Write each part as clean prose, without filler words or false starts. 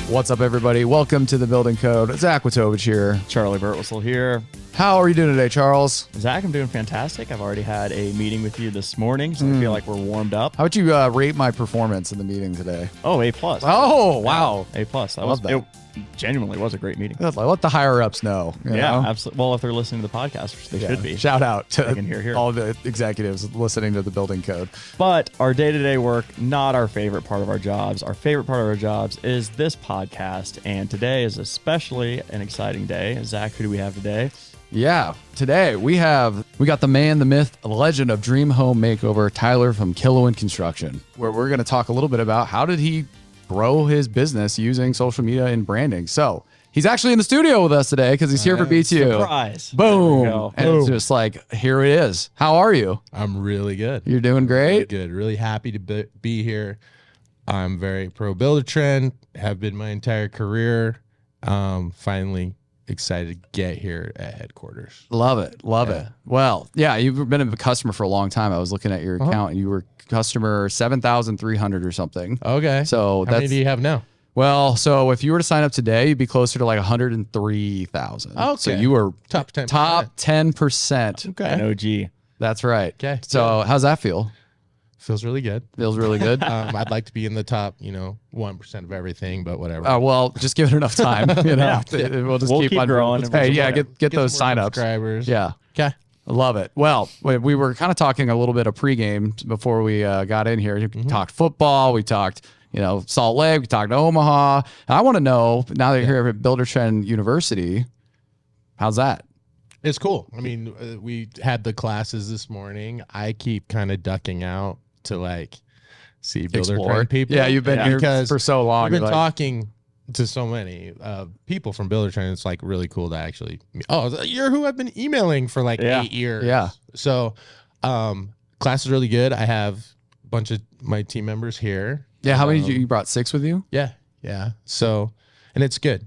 What's up, everybody? Welcome to the Building Code. Zach Watovich here. Charlie Burtwhistle here. How are you doing today, Charles? Zach, I'm doing fantastic. I've already had a meeting with you this morning, so I feel like we're warmed up. How would you rate my performance in the meeting today? Oh, A+. Oh, wow. A+. It genuinely was a great meeting. Let the higher-ups know. You know? Absolutely. Well, if they're listening to the podcast, which they should be. Shout out to hear. all the executives listening to the Building Code. But our day-to-day work, not our favorite part of our jobs. Our favorite part of our jobs is this podcast, and today is especially an exciting day. Zach, who do we have today? Yeah, today we got the man, the myth, the legend of dream home makeover, Tyler from Killowen Construction, where we're going to talk a little bit about how did he grow his business using social media and branding. So he's actually in the studio with us today because he's here for BTU. Surprise. Boom. And it's just like, here it is. How are you? I'm really good. You're doing great? Really good. Really happy to be here. I'm very pro Buildertrend, have been my entire career. Finally excited to get here at headquarters. Love it. Love it. Well, yeah, you've been a customer for a long time. I was looking at your account and you were customer 7,300 or something. Okay. So how many do you have now? Well, so if you were to sign up today, you'd be closer to like 103,000. Okay. So you were top 10%. Top 10%. Okay. An OG. That's right. Okay. So how's that feel? Feels really good. Feels really good. I'd like to be in the top, 1% of everything, but whatever. Well, just give it enough time. We'll just We'll keep keep on growing. Hey, yeah, get those some more signups. subscribers. Yeah. Okay. I love it. Well, we were kind of talking a little bit of pregame before we got in here. We talked football. We talked, Salt Lake. We talked Omaha. And I want to know, now that you're here at Buildertrend University, how's that? It's cool. I mean, we had the classes this morning. I keep kind of ducking out to see Buildertrend people. Yeah, you've been here because for so long. I've been talking to so many people from Buildertrend. It's really cool to actually. Oh, you're who I've been emailing for 8 years. Yeah. So, class is really good. I have a bunch of my team members here. Yeah. How many you brought? 6 with you? Yeah. Yeah. So, and it's good.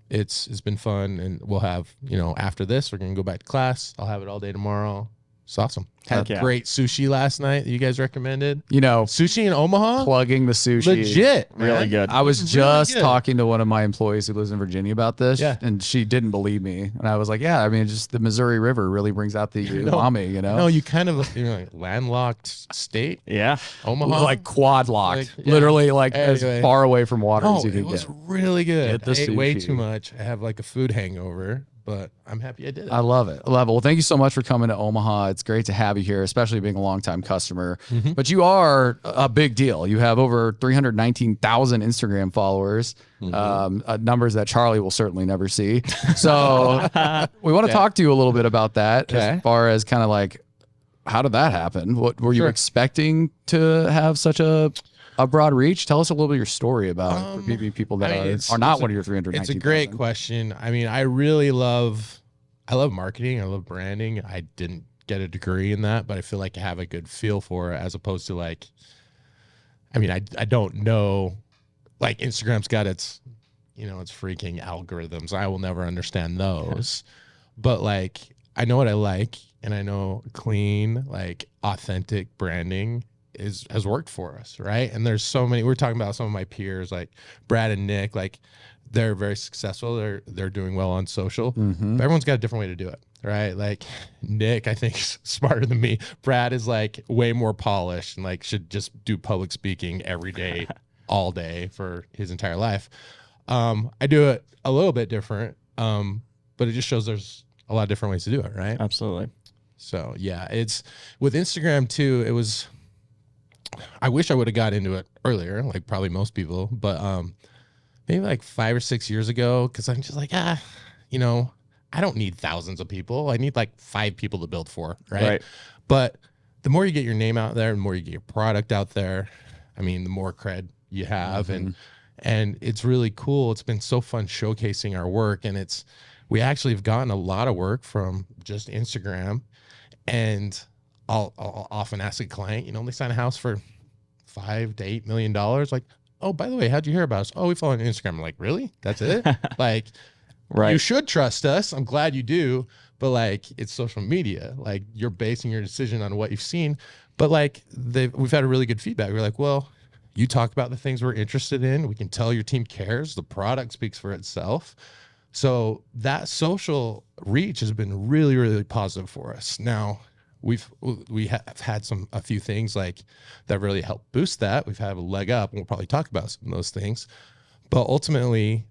It's been fun, and we'll have after this we're gonna go back to class. I'll have it all day tomorrow. It's awesome. Had great sushi last night that you guys recommended. Sushi in Omaha? Plugging the sushi. Legit. Man. Really good. I was just talking to one of my employees who lives in Virginia about this, and she didn't believe me. And I was like, yeah, I mean, just the Missouri River really brings out the umami, No, you kind of, landlocked state. Yeah. Omaha. Like quad locked. Literally as far away from water as you could it was get. really good. Get the I ate way sushi. too much. I have a food hangover, but I'm happy I did it. I love it. Well, thank you so much for coming to Omaha. It's great to have you here, especially being a longtime customer. But you are a big deal. You have over 319,000 Instagram followers, numbers that Charlie will certainly never see. So we want to talk to you a little bit about that as far as kind of how did that happen? What were you expecting to have such a broad reach? Tell us a little bit of your story about for maybe people that are not one of your 319,000. It's a great question. I mean, I really love marketing. I love branding. I didn't get a degree in that, but I feel like I have a good feel for it as opposed to I don't know, Instagram's got its, its freaking algorithms. I will never understand those, but I know what I like, and I know clean, authentic branding has worked for us, right? And there's so many. We're talking about some of my peers, like Brad and Nick, they're very successful. They're doing well on social. But everyone's got a different way to do it, right? Nick, I think, is smarter than me. Brad is way more polished and should just do public speaking every day, all day for his entire life. I do it a little bit different, but it just shows there's a lot of different ways to do it, right? Absolutely. So yeah, it's with Instagram too. It was. I wish I would have got into it earlier, probably most people, but maybe 5 or 6 years ago, because I'm just I don't need thousands of people. I need 5 people to build for, right? But the more you get your name out there, the more you get your product out there, the more cred you have, and it's really cool. It's been so fun showcasing our work, and we actually have gotten a lot of work from just Instagram, and I'll often ask a client, they sign a house for $5 to $8 million. Oh, by the way, how'd you hear about us? Oh, we follow on Instagram. I'm like, really? That's it? You should trust us. I'm glad you do. But it's social media. You're basing your decision on what you've seen. But we've had a really good feedback. We're well, You talk about the things we're interested in. We can tell your team cares. The product speaks for itself. So that social reach has been really, really positive for us. Now, we have had a few things like that really help boost that. We've had a leg up, and we'll probably talk about some of those things. But ultimately,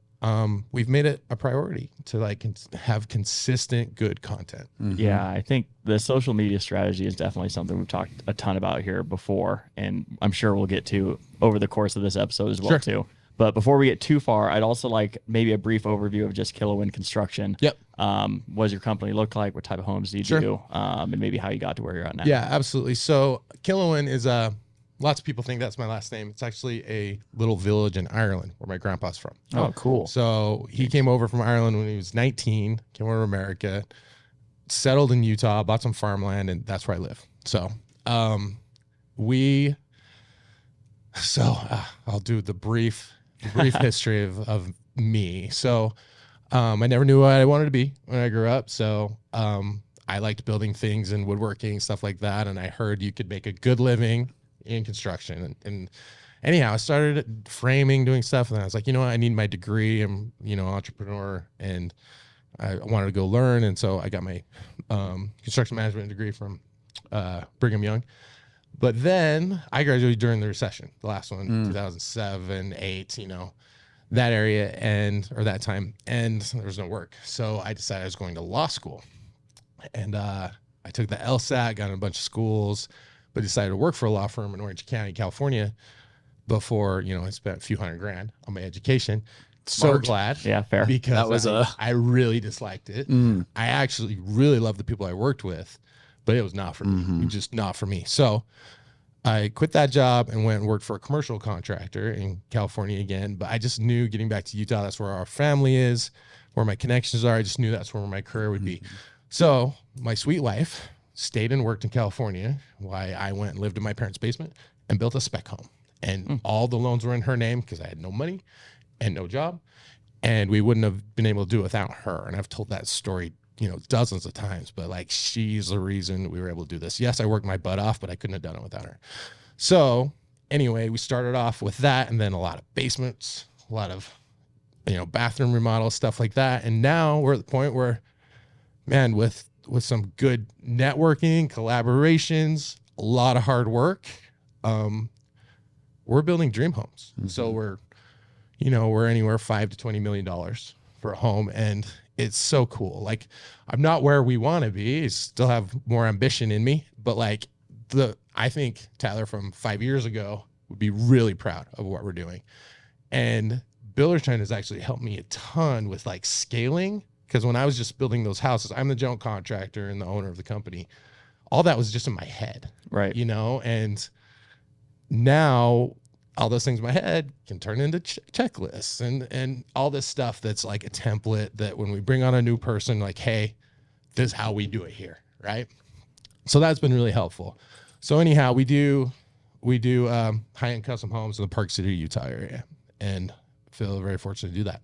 we've made it a priority to like have consistent, good content. Yeah, I think the social media strategy is definitely something we've talked a ton about here before, and I'm sure we'll get to over the course of this episode as well too. But before we get too far, I'd also like maybe a brief overview of just Killowen Construction. Yep. What does your company look like? What type of homes do you do? And maybe how you got to where you're at now. Yeah, absolutely. So Killowen is lots of people think that's my last name. It's actually a little village in Ireland where my grandpa's from. Oh, cool. So he came over from Ireland when he was 19, came over to America, settled in Utah, bought some farmland, and that's where I live. So I'll do the brief history of me. So I never knew what I wanted to be when I grew up. So I liked building things and woodworking, stuff like that. And I heard you could make a good living in construction. And anyhow, I started framing, doing stuff. And I was like, you know what? I need my degree. I'm, entrepreneur, and I wanted to go learn. And so I got my construction management degree from Brigham Young. But then I graduated during the recession, the last one, 2007, 8, that area or that time. And there was no work. So I decided I was going to law school. And I took the LSAT, got in a bunch of schools, but decided to work for a law firm in Orange County, California before, I spent a few $100,000 on my education. So glad. Yeah, fair. Because that was I really disliked it. I actually really loved the people I worked with, but it was not for me. Just not for me. So I quit that job and went and worked for a commercial contractor in California again. But I just knew getting back to Utah, that's where our family is, where my connections are. I just knew that's where my career would be. So my sweet wife stayed and worked in California while I went and lived in my parents' basement and built a spec home. And all the loans were in her name because I had no money and no job. And we wouldn't have been able to do it without her. And I've told that story dozens of times, but like, she's the reason we were able to do this. Yes, I worked my butt off, but I couldn't have done it without her. So anyway, we started off with that, and then a lot of basements, a lot of, bathroom remodels, stuff like that. And now we're at the point where, man, with some good networking, collaborations, a lot of hard work, we're building dream homes. So we're anywhere $5 to $20 million for a home. And it's so cool. Like, I'm not where we want to be. I still have more ambition in me, but like I think Tyler from 5 years ago would be really proud of what we're doing. And Buildertrend has actually helped me a ton with like scaling. Because when I was just building those houses, I'm the general contractor and the owner of the company. All that was just in my head. Right. And now all those things in my head can turn into checklists and all this stuff that's like a template that when we bring on a new person, like, hey, this is how we do it here, right? So that's been really helpful. So anyhow, we do high-end custom homes in the Park City, Utah area, and feel very fortunate to do that.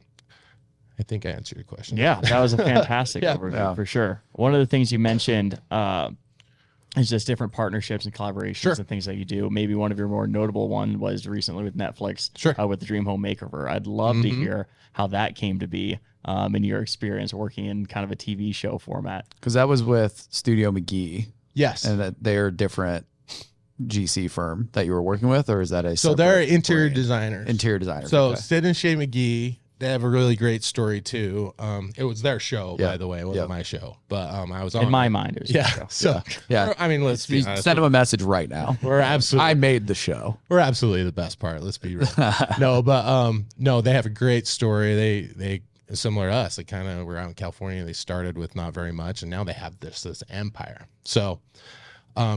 I think I answered your question. Yeah, that was a fantastic overview for sure. One of the things you mentioned is just different partnerships and collaborations and things that you do. Maybe one of your more notable one was recently with Netflix with the Dream Home Makeover. I'd love to hear how that came to be in your experience working in kind of a TV show format. Because that was with Studio McGee. Yes. And that they're different GC firm that you were working with, or is that a So they're interior designers. Interior designers. So Sid and Shay McGee, they have a really great story too. It was their show, by the way. It wasn't my show, but I was on. In my mind, it was your show. So I mean, let's be honest. Send them a message right now. We're absolutely. I made the show. We're absolutely the best part. Let's be real. No, they have a great story. They similar to us. They kind of were out in California. They started with not very much, and now they have this empire. So.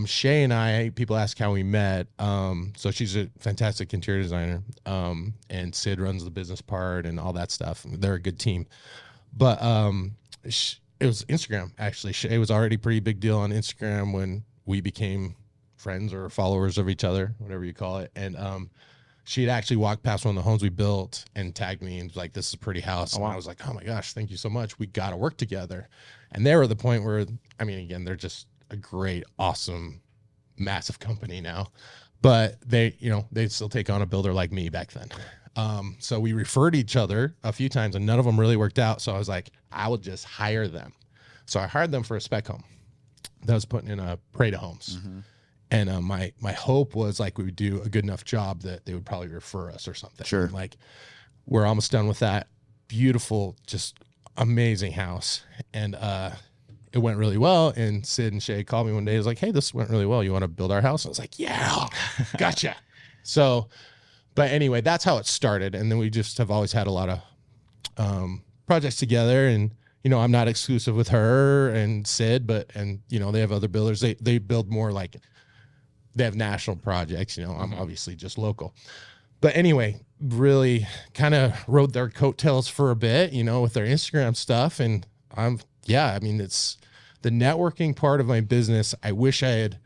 Shay and I, people ask how we met. So she's a fantastic interior designer. And Sid runs the business part and all that stuff. They're a good team. But it was Instagram, actually. Shay was already a pretty big deal on Instagram when we became friends or followers of each other, whatever you call it. And she had actually walked past one of the homes we built and tagged me and was like, this is a pretty house. And I was like, oh my gosh, thank you so much. We got to work together. And they were at the point where, I mean, again, they're just a great, awesome, massive company now. but they'd still take on a builder like me back then. So we referred each other a few times and none of them really worked out. So I was like, I will just hire them. So I hired them for a spec home that was putting in a parade of homes. And my hope was like we would do a good enough job that they would probably refer us or something. Sure. And like we're almost done with that beautiful, just amazing house. And it went really well. And Sid and Shay called me one day. He was like, hey, this went really well. You want to build our house? I was like, yeah, gotcha. So, but anyway, that's how it started. And then we just have always had a lot of projects together. And, you know, I'm not exclusive with her and Sid, and, you know, they have other builders. They build more like they have national projects. You know, I'm obviously just local. But anyway, really kind of rode their coattails for a bit, you know, with their Instagram stuff. And I mean, it's the networking part of my business. I wish I had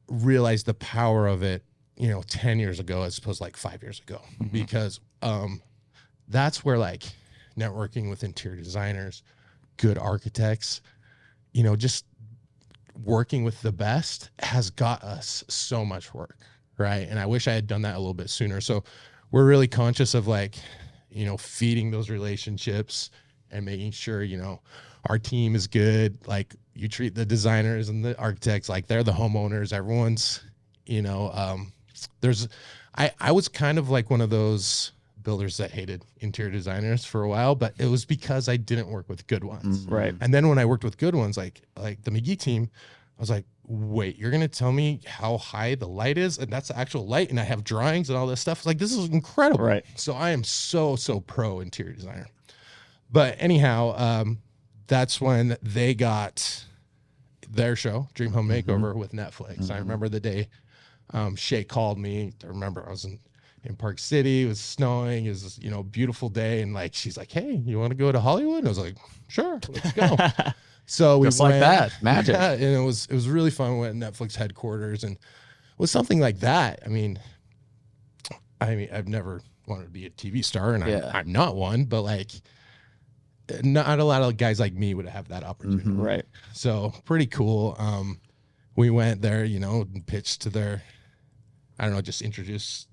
realized the power of it, you know, 10 years ago, as opposed to like 5 years ago, because that's where like networking with interior designers, good architects, you know, just working with the best has got us so much work. Right. And I wish I had done that a little bit sooner. So we're really conscious of like, you know, feeding those relationships and making sure, you know, our team is good. Like you treat the designers and the architects like they're the homeowners. Everyone's, you know, I was kind of like one of those builders that hated interior designers for a while, but it was because I didn't work with good ones. Right. And then when I worked with good ones, like the McGee team, I was like, wait, you're going to tell me how high the light is? And that's the actual light. And I have drawings and all this stuff. It's like, this is incredible. Right. So I am so pro interior designer. But anyhow, that's when they got their show, Dream Home Makeover, with Netflix. I remember the day Shay called me. I remember I was in Park City. It was snowing. It was, you know, beautiful day. And like, she's like, hey, you want to go to Hollywood? And I was like, sure, let's go. So we just went, like that, magic. Yeah, and it was really fun. We went to Netflix headquarters, and with something like that, I mean, I've never wanted to be a TV star, and I'm not one, but like, not a lot of guys like me would have that opportunity. Right. So pretty cool. We went there, you know, and pitched to their, I don't know, just introduced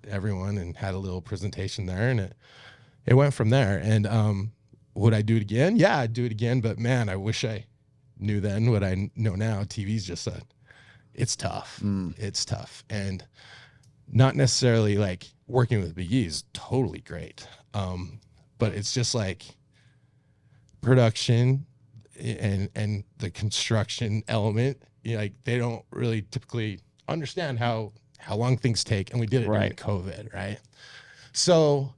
everyone and had a little presentation there, and it went from there. And would I do it again? Yeah, I'd do it again. But man, I wish I knew then what I know now. TV's just it's tough. It's tough. And not necessarily like working with McGee is totally great. But it's just like production and the construction element, you know, like they don't really typically understand how long things take. And we did it during COVID, right? So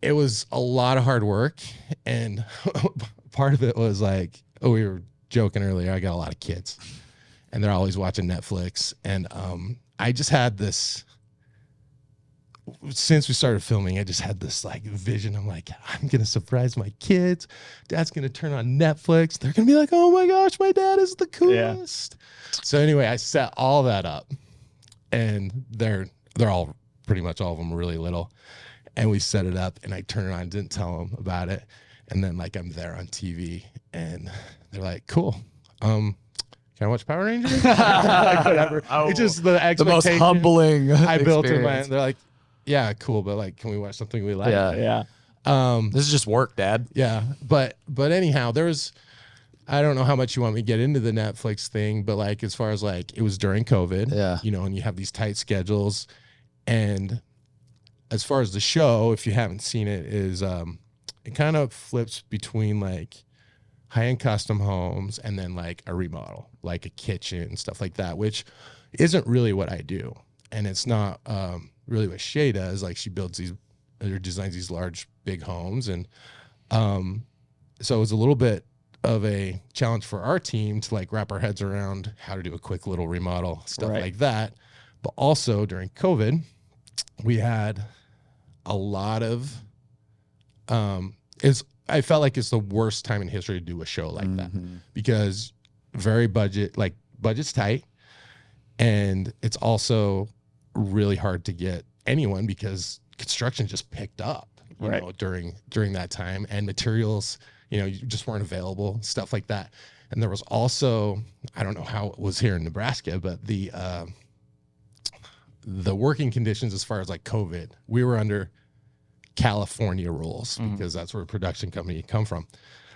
it was a lot of hard work, and part of it was like, we were joking earlier, I got a lot of kids and they're always watching Netflix. And I just had this, since we started filming, I just had this like vision. I'm like, I'm going to surprise my kids. Dad's going to turn on Netflix. They're going to be like, oh my gosh, my dad is the coolest. Yeah. So anyway, I set all that up, and they're all, pretty much all of them, really little. And we set it up, and I turned it on, didn't tell them about it. And then like I'm there on TV, and they're like, cool. Can I watch Power Rangers? Like, whatever. It's just the expectation. The most humbling I built in my, they're like, yeah, cool, but like, can we watch something we like? Yeah. This is just work, Dad. Yeah. But anyhow, I don't know how much you want me to get into the Netflix thing, but like, as far as like, it was during COVID, you know, and you have these tight schedules. And as far as the show, if you haven't seen it, is it kind of flips between like high-end custom homes and then like a remodel, like a kitchen and stuff like that, which isn't really what I do. And it's not really what Shay does. Like she builds these or designs these large, big homes. And so it was a little bit of a challenge for our team to like wrap our heads around how to do a quick little remodel, stuff like that. But also during COVID, we had a lot of I felt like it's the worst time in history to do a show like that, because budget's tight, and it's also really hard to get anyone because construction just picked up, you know, during that time, and materials, you know, you just weren't available, stuff like that. And there was also, I don't know how it was here in Nebraska, but the the working conditions as far as like COVID, we were under California rules because that's where a production company come from.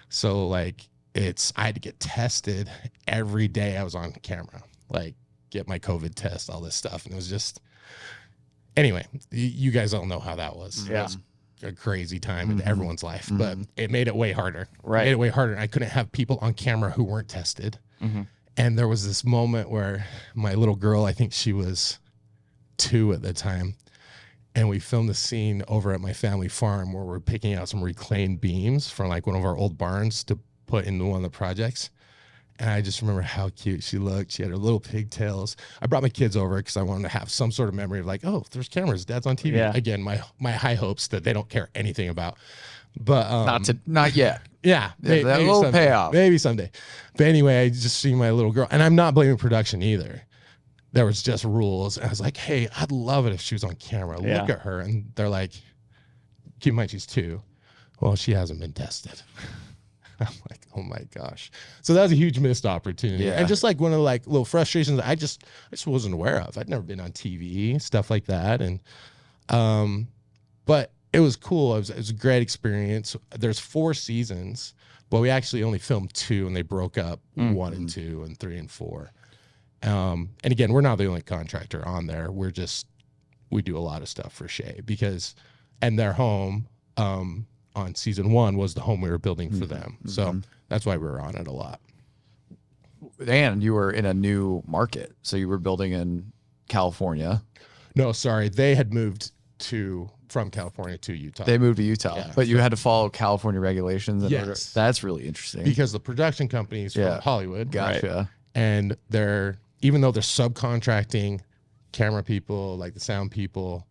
So like I had to get tested every day I was on camera, like get my COVID test, all this stuff. And it was just, anyway, you guys all know how that was. Yeah. It was a crazy time in everyone's life, but it made it way harder. Right. It made it way harder. I couldn't have people on camera who weren't tested. And there was this moment where my little girl, I think she was 2 at the time, and we filmed a scene over at my family farm where we're picking out some reclaimed beams from like one of our old barns to put into one of the projects. And I just remember how cute she looked. She had her little pigtails. I brought my kids over because I wanted to have some sort of memory of like, oh, there's cameras, Dad's on TV. Yeah. Again, my high hopes that they don't care anything about. But not yet. Yeah, that little someday, payoff. Maybe someday. But anyway, I just see my little girl, and I'm not blaming production either. There was just rules. And I was like, hey, I'd love it if she was on camera. Look at her. And they're like, keep in mind she's 2. Well, she hasn't been tested. I'm like, oh my gosh. So that was a huge missed opportunity. Yeah. And just like one of the like little frustrations I just wasn't aware of. I'd never been on TV, stuff like that. And but it was cool. It was a great experience. There's 4 seasons, but we actually only filmed 2 and they broke up 1 and 2 and 3 and 4. And again, we're not the only contractor on there. We do a lot of stuff for Shea and their home, on season 1 was the home we were building for them. So that's why we were on it a lot. And you were in a new market. So you were building in California. No, sorry. They had moved from California to Utah. They moved to Utah, but you had to follow California regulations. Yes. That's really interesting. Because the production companies from Hollywood. Gotcha. Right? And even though they're subcontracting camera people, like the sound people,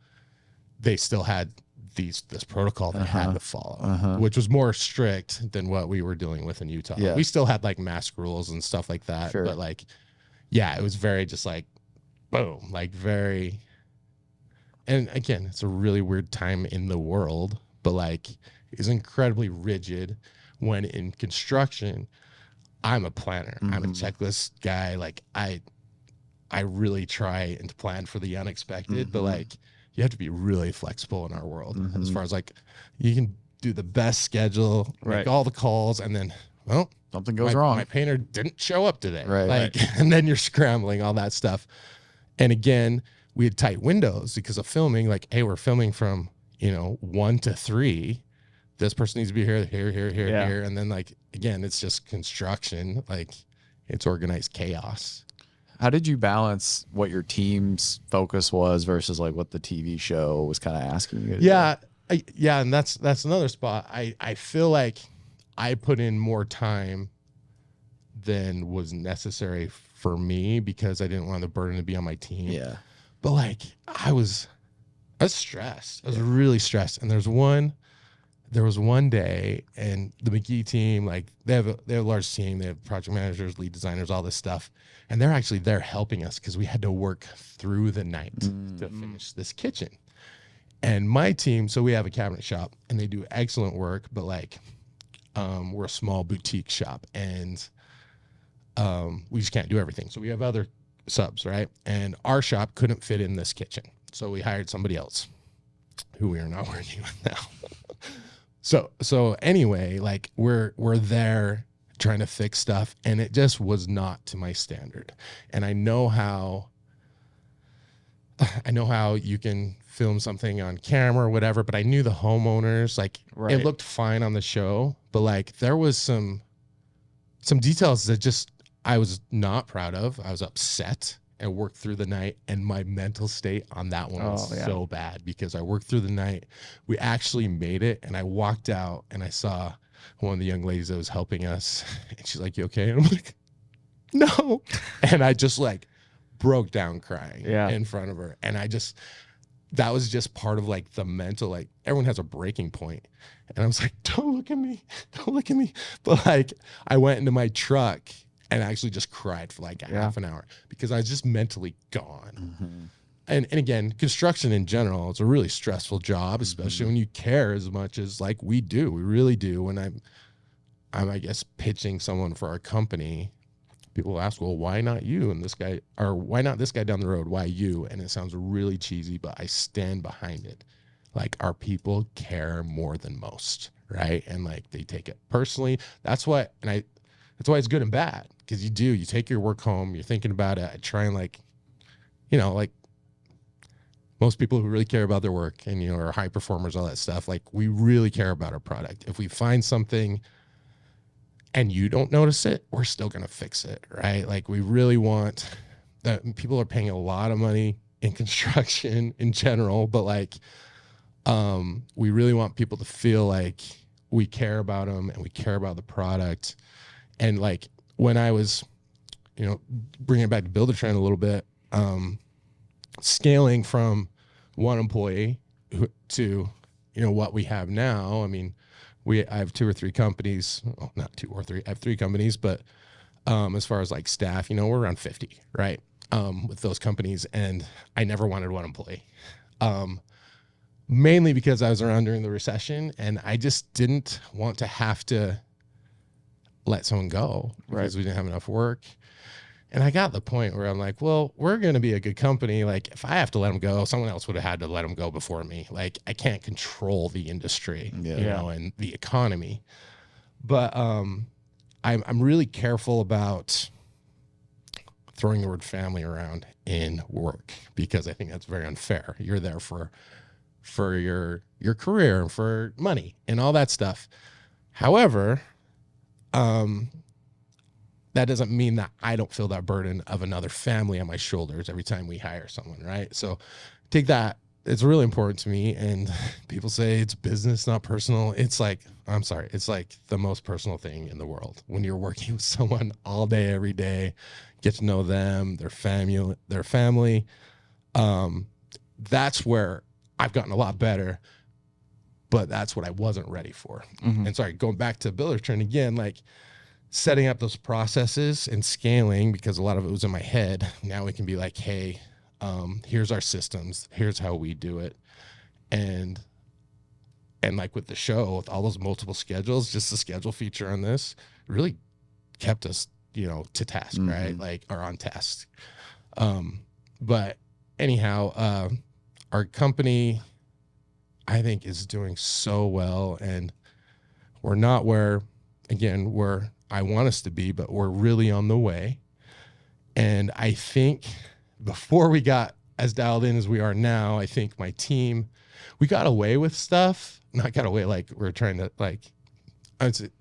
they still had this protocol they had to follow, which was more strict than what we were dealing with in Utah. Yeah. We still had like mask rules and stuff like that. Sure. But like, yeah, it was very just like, boom, like very, and again, it's a really weird time in the world, but like it's incredibly rigid when in construction, I'm a planner. I'm a checklist guy. Like I really try and plan for the unexpected, but like you have to be really flexible in our world as far as like you can do the best schedule, make all the calls, and then something goes wrong. My painter didn't show up today, right? And then you're scrambling all that stuff. And again, we had tight windows because of filming. Like, hey, we're filming from 1 to 3. This person needs to be here, here. And then like, again, it's just construction. Like it's organized chaos. How did you balance what your team's focus was versus like what the TV show was kind of asking you to do? And that's another spot. I feel like I put in more time than was necessary for me because I didn't want the burden to be on my team. Yeah. But like I was stressed. I was really stressed. And there was one day, and the McGee team, like they have a large team. They have project managers, lead designers, all this stuff. And they're actually there helping us because we had to work through the night to finish this kitchen. And my team, so we have a cabinet shop and they do excellent work, but like we're a small boutique shop and we just can't do everything. So we have other subs, right? And our shop couldn't fit in this kitchen. So we hired somebody else who we are not working with now. So anyway, like we're there trying to fix stuff and it just was not to my standard. And I know how you can film something on camera or whatever, but I knew the homeowners, like it looked fine on the show, but like there was some details that just I was not proud of. I was upset and worked through the night, and my mental state on that one was so bad because I worked through the night. We actually made it, and I walked out and I saw one of the young ladies that was helping us, and she's like, "You okay?" And I'm like, "No," and I just like broke down crying in front of her, and that was just part of like the mental, like everyone has a breaking point, and I was like, "Don't look at me, don't look at me," but like I went into my truck and actually just cried for like a half an hour because I was just mentally gone. And again, construction in general, it's a really stressful job, especially when you care as much as like we do. We really do. When I'm I guess pitching someone for our company, people ask, well, why not you and this guy, or why not this guy down the road? Why you? And it sounds really cheesy, but I stand behind it. Like, our people care more than most, right? And like, they take it personally. That's why it's good and bad, because you take your work home, you're thinking about it. I try and like, like most people who really care about their work and, are high performers, all that stuff. Like, we really care about our product. If we find something and you don't notice it, we're still going to fix it, right? Like, we really want that. People are paying a lot of money in construction in general, but like, we really want people to feel like we care about them and we care about the product. And like, when I was, bringing it back to Buildertrend a little bit, scaling from one employee to, what we have now. I mean, I have 2 or 3 companies, well, not 2 or 3, I have 3 companies, but as far as like staff, we're around 50, right? With those companies, and I never wanted one employee. Mainly because I was around during the recession, and I just didn't want to have to let someone go because we didn't have enough work. And I got to the point where I'm like, well, we're going to be a good company. Like, if I have to let them go, someone else would have had to let them go before me. Like, I can't control the industry, and the economy. But I'm really careful about throwing the word family around in work, because I think that's very unfair. You're there for your career and for money and all that stuff. However, that doesn't mean that I don't feel that burden of another family on my shoulders every time we hire someone, right? So take that. It's really important to me. And people say it's business, not personal. It's like, I'm sorry, it's like the most personal thing in the world. When you're working with someone all day, every day, get to know them, their family. That's where I've gotten a lot better, but that's what I wasn't ready for. Mm-hmm. And sorry, going back to Buildertrend again, like, setting up those processes and scaling, because a lot of it was in my head. Now we can be like, hey, here's our systems, here's how we do it. And like with the show, with all those multiple schedules, just the schedule feature on this really kept us, to task, mm-hmm. right? Like, or on task. But anyhow, our company, I think, is doing so well, and we're not where I want us to be, but we're really on the way. And I think before we got as dialed in as we are now, I think my team, we got away with stuff. Not got away, like we're trying to, like,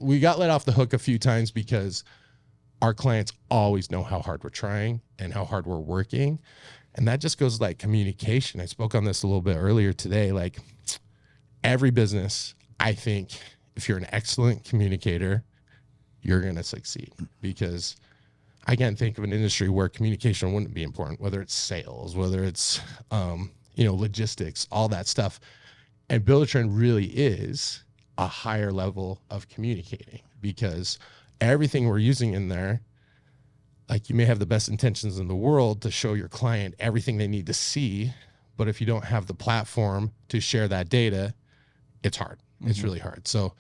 we got let off the hook a few times because our clients always know how hard we're trying and how hard we're working. And that just goes like communication. I spoke on this a little bit earlier today. Like, every business, I think, if you're an excellent communicator, you're going to succeed, because I can't think of an industry where communication wouldn't be important, whether it's sales, whether it's, logistics, all that stuff. And Buildertrend really is a higher level of communicating, because everything we're using in there, like, you may have the best intentions in the world to show your client everything they need to see, but if you don't have the platform to share that data, it's hard. Mm-hmm. It's really hard. So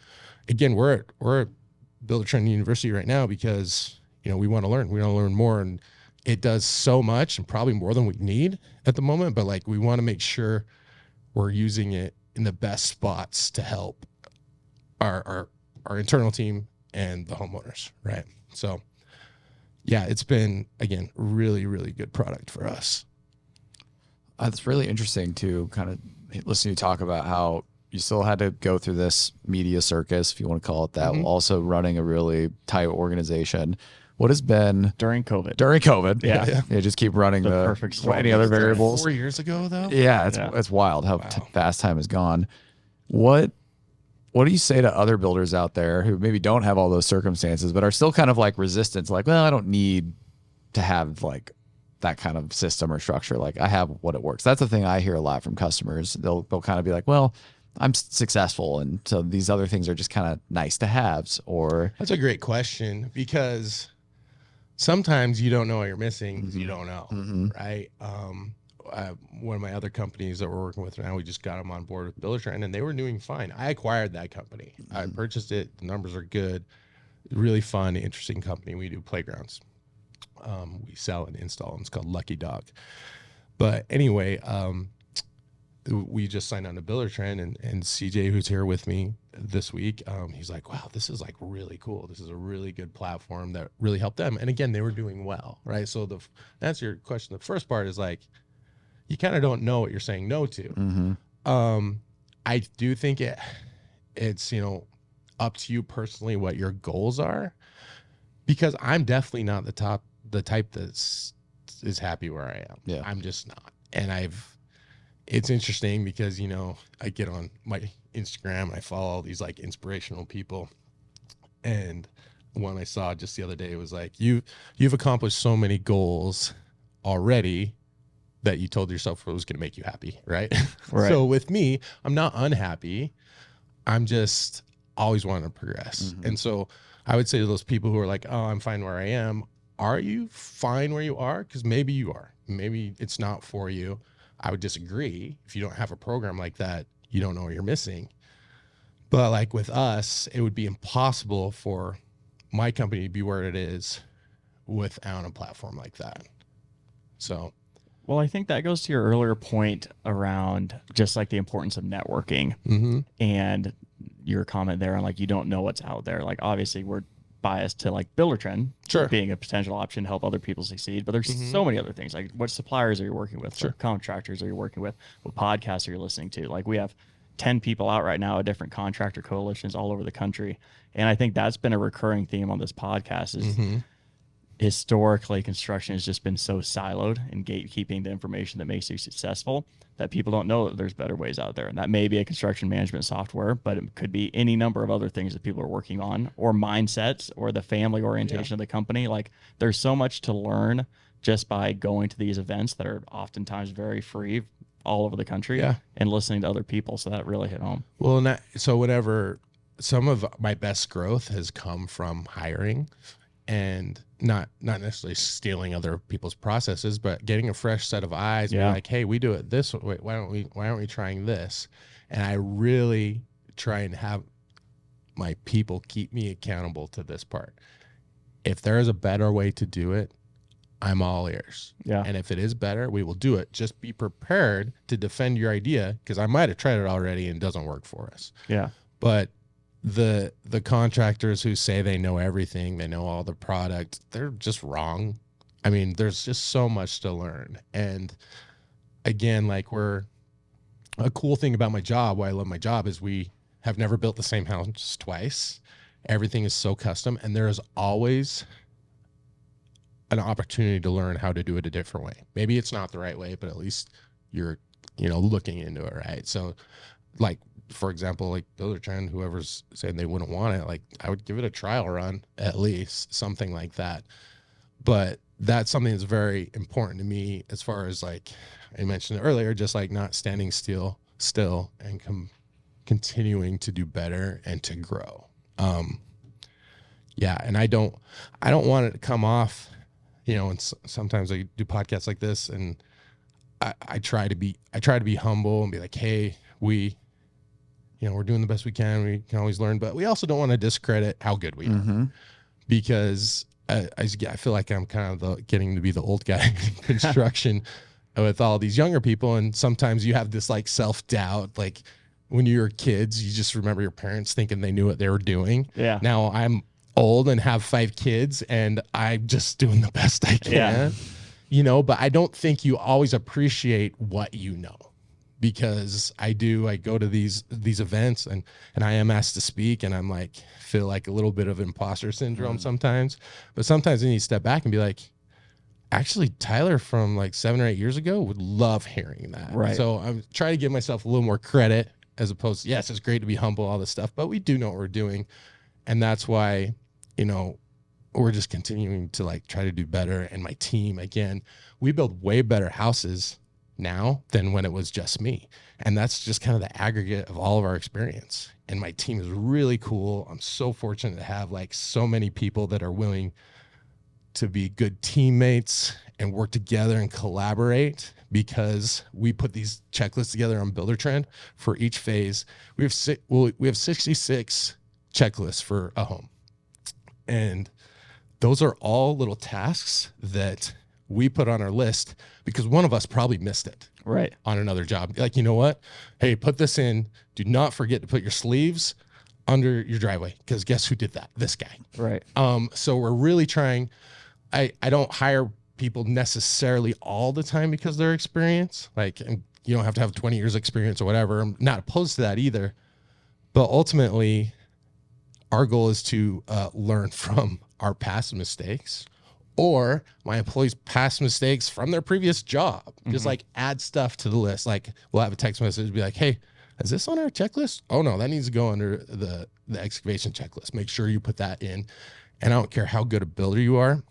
again, we're at Buildertrend University right now because, we want to learn. We want to learn more, and it does so much, and probably more than we need at the moment. But like, we want to make sure we're using it in the best spots to help our internal team and the homeowners, right? So yeah, it's been, again, really, really good product for us. It's really interesting to kind of listen to you talk about how you still had to go through this media circus, if you want to call it that, mm-hmm. while also running a really tight organization. What has been during COVID? Yeah, just keep running the perfect storm. Any other variables? 4 years ago, though. Yeah, it's wild how fast time has gone. What do you say to other builders out there who maybe don't have all those circumstances, but are still kind of like resistant? Like, well, I don't need to have like that kind of system or structure. Like, I have what it works. That's the thing I hear a lot from customers. They'll kind of be like, well, I'm successful, and so these other things are just kind of nice to haves. Or that's a great question, because sometimes you don't know what you're missing because you don't know, mm-hmm. right? One of my other companies that we're working with now, we just got them on board with Buildertrend, and they were doing fine. I acquired that company. Mm-hmm. I purchased it. The numbers are good. Really fun, interesting company. We do playgrounds. We sell and install them. It's called Lucky Dog. But anyway, we just signed on to Buildertrend, and CJ, who's here with me this week, he's like, wow, this is like really cool. This is a really good platform that really helped them. And again, they were doing well, right? So to answer your question, the first part is like, you kind of don't know what you're saying no to. Mm-hmm. I do think it's, you know, up to you personally what your goals are, because I'm definitely not the type that is happy where I am. Yeah. I'm just not. And it's interesting because, you know, I get on my Instagram and I follow all these like inspirational people. And one I saw just the other day was like, you've accomplished so many goals already that you told yourself it was going to make you happy. Right. So with me, I'm not unhappy. I'm just always wanting to progress. Mm-hmm. And so I would say to those people who are like, oh, I'm fine where I am. Are you fine where you are? Because maybe you are. Maybe it's not for you. I would disagree. If you don't have a program like that, you don't know what you're missing. But like with us, it would be impossible for my company to be where it is without a platform like that. So, well, I think that goes to your earlier point around just like the importance of networking, mm-hmm. and your comment there on like, you don't know what's out there. Like, obviously we're biased to like Buildertrend being a potential option to help other people succeed, but there's mm-hmm. so many other things. Like, what suppliers are you working with? What contractors are you working with? What podcasts are you listening to? Like, we have 10 people out right now at different contractor coalitions all over the country. And I think that's been a recurring theme on this podcast is mm-hmm. historically construction has just been so siloed in gatekeeping the information that makes you successful that people don't know that there's better ways out there. And that may be a construction management software, but it could be any number of other things that people are working on, or mindsets, or the family orientation of the company. Like, there's so much to learn just by going to these events that are oftentimes very free all over the country and listening to other people. So that really hit home. Well, so whenever some of my best growth has come from hiring, and not necessarily stealing other people's processes, but getting a fresh set of eyes. Yeah. Like, hey, we do it this way. Why aren't we trying this? And I really try and have my people keep me accountable to this part. If there is a better way to do it, I'm all ears. Yeah. And if it is better, we will do it. Just be prepared to defend your idea, because I might have tried it already and it doesn't work for us. Yeah. But the contractors who say they know everything, they know all the product, they're just wrong. I mean, there's just so much to learn. And again, like, a cool thing about my job, why I love my job, is we have never built the same house twice. Everything is so custom, and there is always an opportunity to learn how to do it a different way. Maybe it's not the right way, but at least you're, looking into it, right? So, like, for example, like Buildertrend, whoever's saying they wouldn't want it, like, I would give it a trial run, at least something like that. But that's something that's very important to me, as far as, like I mentioned earlier, just like not standing still and continuing to do better and to grow. And I don't want it to come off, and sometimes I do podcasts like this, and I try to be humble and be like, hey, we're doing the best we can. We can always learn, but we also don't want to discredit how good we are, because I feel like I'm kind of getting to be the old guy in construction with all these younger people. And sometimes you have this like self-doubt, like when you were kids, you just remember your parents thinking they knew what they were doing. Yeah. Now I'm old and have 5 kids, and I'm just doing the best I can, but I don't think you always appreciate what you know. Because I go to these events and I am asked to speak, and I'm like, feel like a little bit of imposter syndrome sometimes. But sometimes I need to step back and be like, actually, Tyler from like 7 or 8 years ago would love hearing that. Right. So I'm trying to give myself a little more credit, as opposed to, yes, it's great to be humble, all this stuff, but we do know what we're doing. And that's why, we're just continuing to like try to do better. And my team, again, we build way better houses now than when it was just me. And that's just kind of the aggregate of all of our experience. And my team is really cool. I'm so fortunate to have like so many people that are willing to be good teammates and work together and collaborate, because we put these checklists together on Buildertrend for each phase. We have 66 checklists for a home. And those are all little tasks that we put on our list because one of us probably missed it on another job. Like, you know what? Hey, put this in. Do not forget to put your sleeves under your driveway, because guess who did that? This guy. Right. So we're really trying. I don't hire people necessarily all the time because of their experience. Like, and you don't have to have 20 years experience or whatever. I'm not opposed to that either. But ultimately, our goal is to learn from our past mistakes or my employees' past mistakes from their previous job. Just like add stuff to the list. Like, we'll have a text message be like, hey, is this on our checklist? Oh no, that needs to go under the excavation checklist. Make sure you put that in. And I don't care how good a builder you are.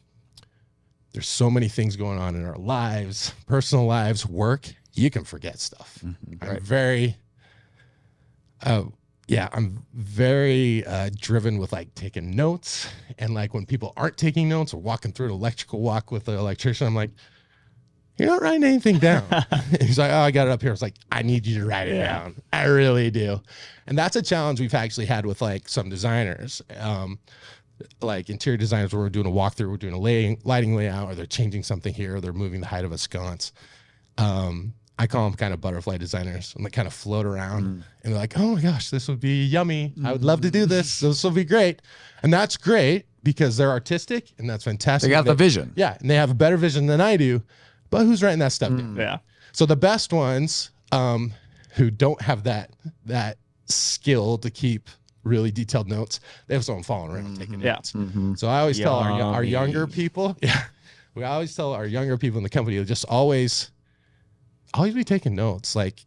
There's so many things going on in our lives, personal lives, work. You can forget stuff. I'm very, I'm very driven with like taking notes. And like when people aren't taking notes or walking through an electrical walk with the electrician, I'm like, you're not writing anything down. And he's like, oh, I got it up here. I was like, I need you to write it down. I really do. And that's a challenge we've actually had with like some designers, like interior designers where we're doing a walkthrough, we're doing a lighting layout, or they're changing something here, or they're moving the height of a sconce. I call them kind of butterfly designers, and they kind of float around and they're like, oh my gosh, this would be yummy. I would love to do this. This will be great. And that's great because they're artistic and that's fantastic. They got the vision. Yeah. And they have a better vision than I do. But who's writing that stuff down? Yeah. So the best ones who don't have that skill to keep really detailed notes, they have someone following around taking notes. So I always tell our younger people, we always tell our younger people in the company to just always be taking notes. Like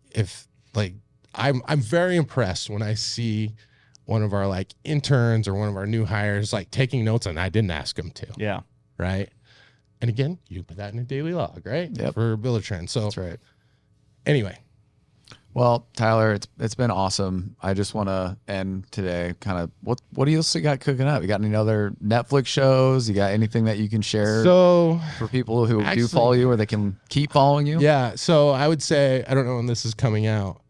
I'm very impressed when I see one of our like interns or one of our new hires like taking notes and I didn't ask them to. Yeah. Right. And again, you put that in a daily log, right? Yep. For Buildertrend. So that's right. Anyway. Well, Tyler, it's been awesome. I just want to end today kind of what do you else got cooking up? You got any other Netflix shows? You got anything that you can share for people who do follow you or they can keep following you? Yeah. So I would say, I don't know when this is coming out,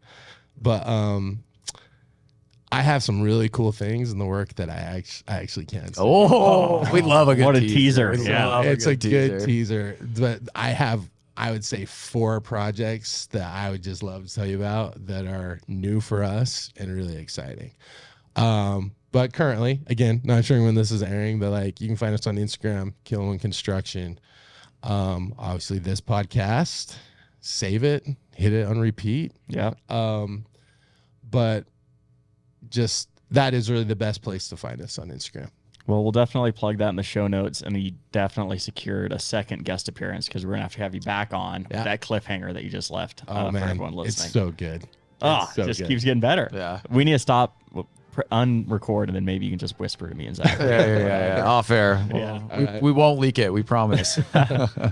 but I have some really cool things in the work that I actually can't say. Oh, we love a good teaser. Yeah, it's a good teaser. But I would say 4 projects that I would just love to tell you about that are new for us and really exciting. But currently, again, not sure when this is airing, but like you can find us on Instagram, Killowen Construction. Obviously this podcast, save it, hit it on repeat. Yeah. But just that is really the best place to find us on Instagram. Well, we'll definitely plug that in the show notes, and you definitely secured a second guest appearance because we're gonna have to have you back on with that cliffhanger that you just left. Oh man, for everyone listening. It's so good. It just keeps getting better. Yeah, we need to stop, unrecord, and then maybe you can just whisper to me and Zach. yeah. Off air. Well, we won't leak it. We promise.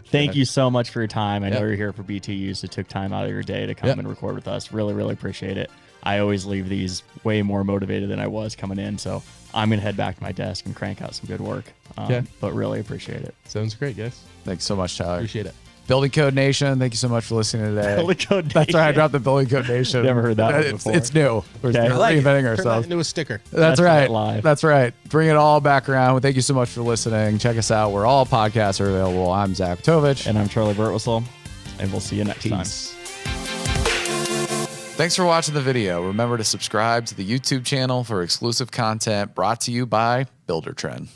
Thank you so much for your time. I know you're here for BTUs, so took time out of your day to come and record with us. Really, really appreciate it. I always leave these way more motivated than I was coming in, so I'm going to head back to my desk and crank out some good work. But really appreciate it. Sounds great, guys. Thanks so much, Tyler. Appreciate it. Building Code Nation, thank you so much for listening today. Building Code Nation. That's right, I dropped the Building Code Nation. Never heard that one before. It's new. We're reinventing ourselves. Turn that into a sticker. That's right. Live. That's right. Bring it all back around. Thank you so much for listening. Check us out where all podcasts are available. I'm Zach Tovich. And I'm Charlie Burtwhistle. And we'll see you next time. Thanks for watching the video. Remember to subscribe to the YouTube channel for exclusive content brought to you by Buildertrend.